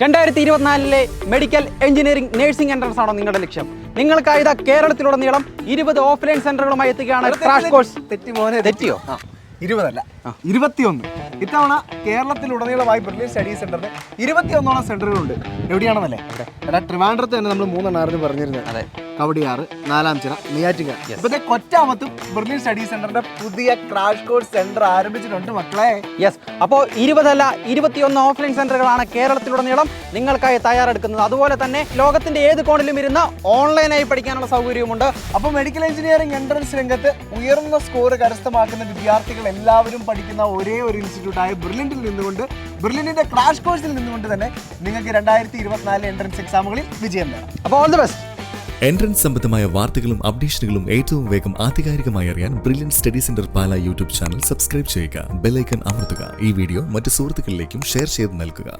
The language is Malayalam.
2024 മെഡിക്കൽ എഞ്ചിനീയറിംഗ് നഴ്സിംഗ് എൻട്രൻസ് ആണോ നിങ്ങളുടെ ലക്ഷ്യം? നിങ്ങൾക്കായി ഇതാ കേരളത്തിലുടനീളം 20 ഓഫ്ലൈൻ സെന്ററുകളുമായി എത്തുകയാണ് ക്രാഷ് കോഴ്സ്. തെറ്റിയോ? 20 അല്ല 21. ഇത്തവണ കേരളത്തിലുടനീളമായി ബ്രില്യൻ സ്റ്റഡി സെന്ററിന് 21 സെന്ററുകളുണ്ട്. എവിടെയാണെന്നല്ലേ? ട്രിവാൻഡ്രത്ത് തന്നെ നമ്മൾ 3 പറഞ്ഞിരുന്നത്. കവടിയാറ്, നാലാംചിറ, നെയ്യാറ്റിൻകര. ഇപ്പോഴത്തെ കൊറ്റാമത്തും ബ്രില്യൻ സ്റ്റഡി സെന്ററിന്റെ പുതിയ ക്രാഷ് കോഴ്സ് സെന്റർ ആരംഭിച്ചിട്ടുണ്ട് മക്കളെ. യെസ്, അപ്പോൾ 20 അല്ല 21 ഓഫ്ലൈൻ സെന്ററുകളാണ് കേരളത്തിലുടനീളം നിങ്ങൾക്കായി തയ്യാറെടുക്കുന്നത്. അതുപോലെ തന്നെ ലോകത്തിന്റെ ഏത് കോണിലും ഇരുന്ന് ഓൺലൈനായി പഠിക്കാനുള്ള സൗകര്യവുമുണ്ട്. അപ്പോൾ മെഡിക്കൽ എഞ്ചിനീയറിംഗ് എൻട്രൻസ് രംഗത്ത് ഉയർന്ന സ്കോർ കരസ്ഥമാക്കുന്ന വിദ്യാർത്ഥികൾ എല്ലാവരും പഠിക്കുന്ന ഒരേ ഒരു ഇൻസ്റ്റിറ്റ്യൂട്ടായ ബ്രില്യന്റിൽ നിന്നുകൊണ്ട്, ബ്രില്യന്റിന്റെ ക്രാഷ് കോഴ്സിൽ നിന്നുകൊണ്ട് തന്നെ നിങ്ങൾക്ക് 2024 എൻട്രൻസ് എക്സാമുകളിൽ വിജയം നേടാം. അപ്പോൾ ഓൾ ദി ബെസ്റ്റ്. എൻട്രൻസ് സംബന്ധമായ വാർത്തകളും അപ്ഡേഷനുകളും ഏറ്റവും വേഗം ആധികാരികമായി അറിയാൻ ബ്രില്യൻ സ്റ്റഡി സെന്റർ പാല യൂട്യൂബ് ചാനൽ സബ്സ്ക്രൈബ് ചെയ്യുക. ബെൽ ഐക്കൺ അമർത്തുക. ഈ വീഡിയോ മറ്റ് സുഹൃത്തുക്കളിലേക്കും ഷെയർ ചെയ്ത് നൽകുക.